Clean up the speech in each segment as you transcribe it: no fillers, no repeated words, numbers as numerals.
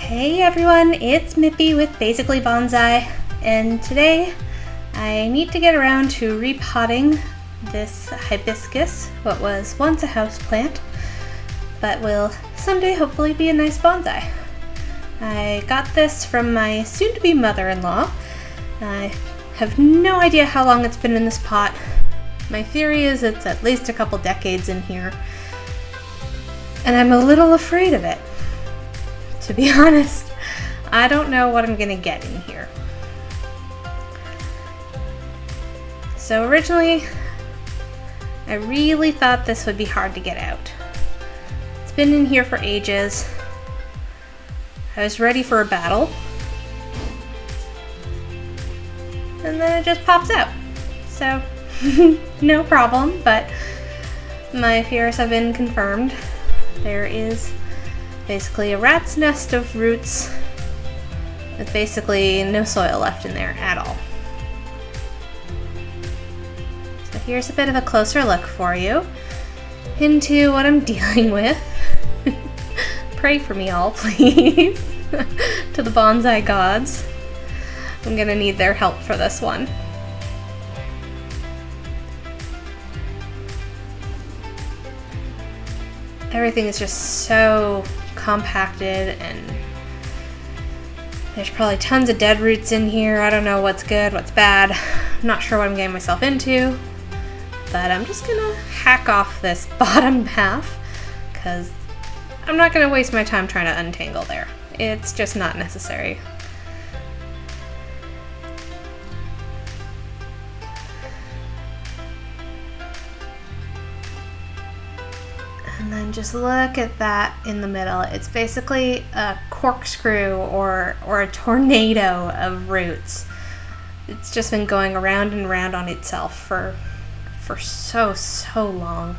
Hey everyone, it's Mippy with Basically Bonsai, and today I need to get around to repotting this hibiscus, what was once a houseplant, but will someday hopefully be a nice bonsai. I got this from my soon-to-be mother-in-law. I have no idea how long it's been in this pot. My theory is it's at least a couple decades in here, and I'm a little afraid of it. To be honest, I don't know what I'm gonna get in here. So originally, I really thought this would be hard to get out. It's been in here for ages. I was ready for a battle. And then it just pops out. So, no problem, but my fears have been confirmed. There is basically a rat's nest of roots with basically no soil left in there at all. So here's a bit of a closer look for you into what I'm dealing with. Pray for me all, please, to the bonsai gods. I'm gonna need their help for this one. Everything is just so compacted, and there's probably tons of dead roots in here. I don't know what's good, what's bad. I'm not sure what I'm getting myself into, but I'm just gonna hack off this bottom half because I'm not gonna waste my time trying to untangle there. It's just not necessary. And then just look at that in the middle. It's basically a corkscrew or a tornado of roots. It's just been going around and around on itself for so long.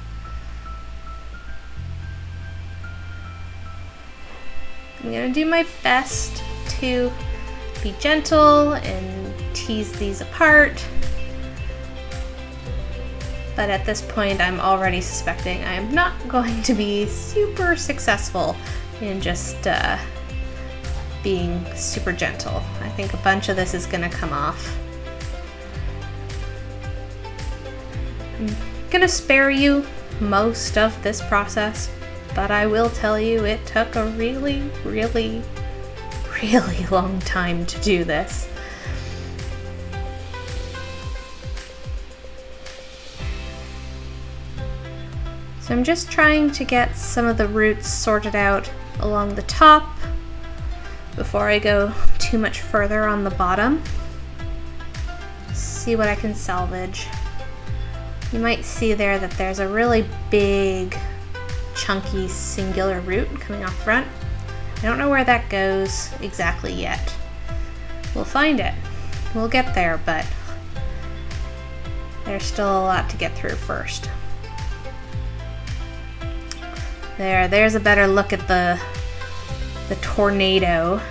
I'm gonna do my best to be gentle and tease these apart. But at this point, I'm already suspecting I'm not going to be super successful in just being super gentle. I think a bunch of this is gonna come off. I'm gonna spare you most of this process, but I will tell you it took a really long time to do this. So I'm just trying to get some of the roots sorted out along the top before I go too much further on the bottom. See what I can salvage. You might see there that there's a really big, chunky, singular root coming off front. I don't know where that goes exactly yet. We'll find it. We'll get there, but there's still a lot to get through first. There's a better look at the tornado.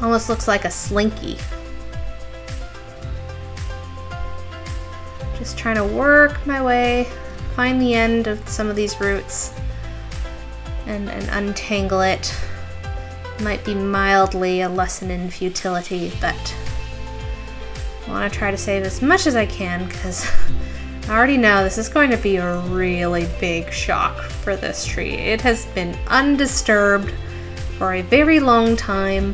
Almost looks like a slinky. Just trying to work my way, find the end of some of these roots and untangle it. Might be mildly a lesson in futility, but I want to try to save as much as I can because I already know this is going to be a really big shock for this tree. It has been undisturbed for a very long time.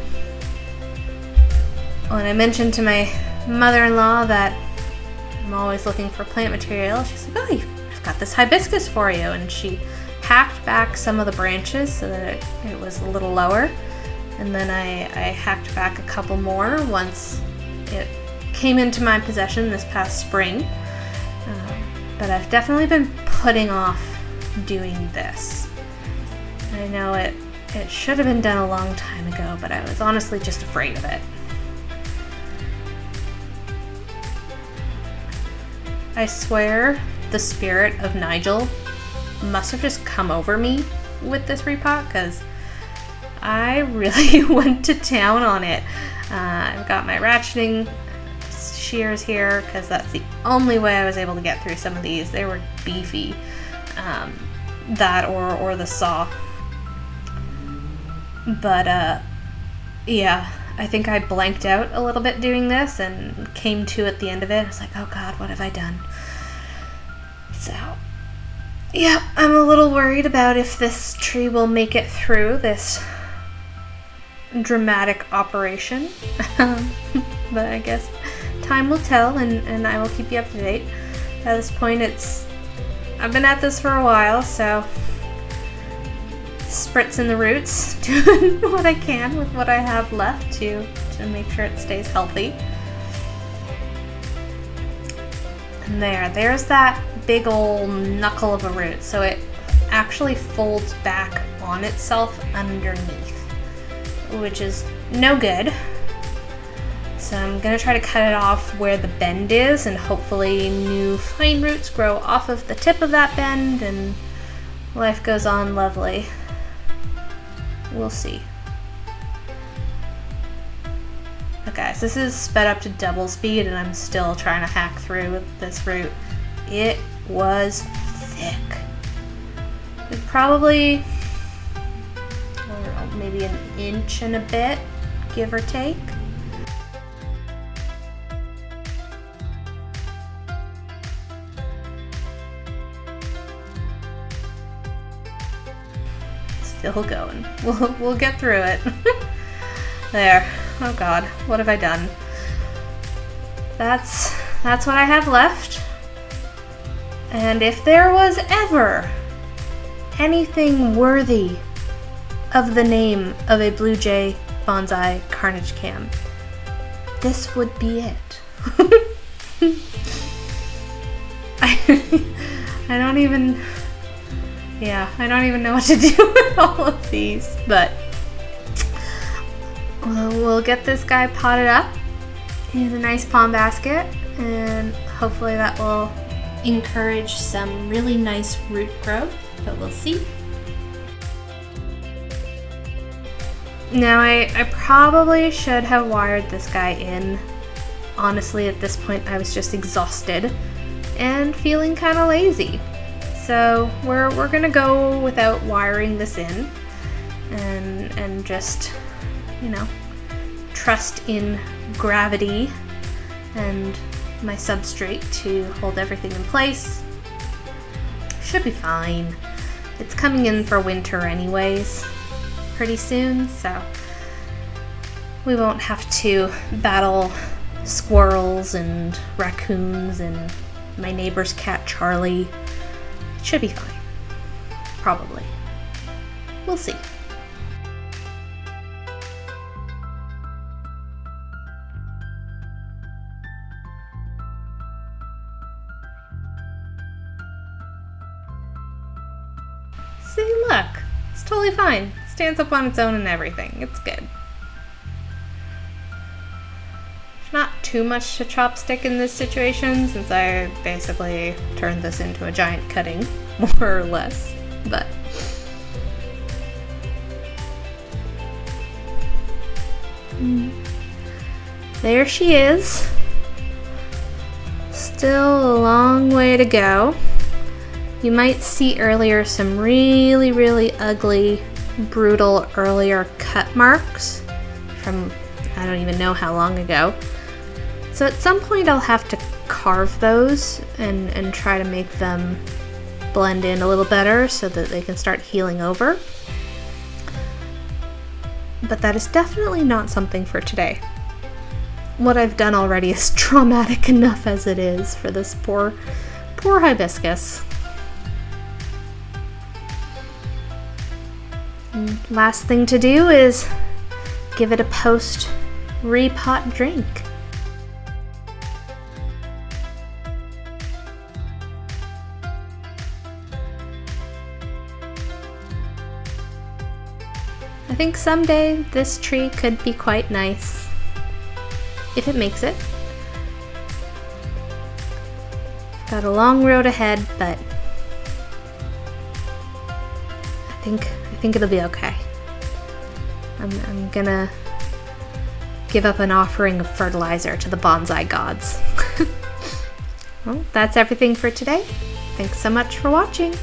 When I mentioned to my mother-in-law that I'm always looking for plant material, she's like, "Oh, I've got this hibiscus for you." And she hacked back some of the branches so that it was a little lower. And then I hacked back a couple more once it came into my possession this past spring. But I've definitely been putting off doing this. I know it should have been done a long time ago, but I was honestly just afraid of it. I swear the spirit of Nigel must have just come over me with this repot because I really went to town on it. I've got my ratcheting shears here because that's the only way I was able to get through some of these. They were beefy. That or the saw. But yeah, I think I blanked out a little bit doing this and came to at the end of it. I was like, oh God, what have I done? So yeah, I'm a little worried about if this tree will make it through this dramatic operation. But I guess time will tell, and I will keep you up to date. At this point, I've been at this for a while, so spritzing the roots, doing what I can with what I have left to make sure it stays healthy. And there's that big old knuckle of a root, so it actually folds back on itself underneath, which is no good. So I'm gonna try to cut it off where the bend is, and hopefully new fine roots grow off of the tip of that bend and life goes on lovely. We'll see. But guys, this is sped up to double speed and I'm still trying to hack through with this root. It was thick. It probably, I don't know, maybe an inch and a bit, give or take. Still going. We'll get through it. There. Oh God, what have I done? That's what I have left. And if there was ever anything worthy of the name of a Blue Jay Bonsai Carnage Cam, this would be it. I don't even know what to do with all of these, but we'll get this guy potted up in a nice pond basket, and hopefully that will encourage some really nice root growth, but we'll see. Now I probably should have wired this guy in. Honestly, at this point I was just exhausted and feeling kind of lazy. So we're gonna go without wiring this in and just, you know, trust in gravity and my substrate to hold everything in place. Should be fine. It's coming in for winter anyways pretty soon, so we won't have to battle squirrels and raccoons and my neighbor's cat Charlie. It should be fine. Probably. We'll see. See, look. It's totally fine. It stands up on its own and everything. It's good. Not too much to chopstick in this situation, since I basically turned this into a giant cutting, more or less, but there she is. Still a long way to go. You might see earlier some really, really ugly, brutal earlier cut marks from I don't even know how long ago. So at some point I'll have to carve those and try to make them blend in a little better so that they can start healing over. But that is definitely not something for today. What I've done already is traumatic enough as it is for this poor hibiscus. And last thing to do is give it a post repot drink. I think someday this tree could be quite nice, if it makes it. Got a long road ahead, but I think it'll be okay. I'm gonna give up an offering of fertilizer to the bonsai gods. Well, that's everything for today. Thanks so much for watching.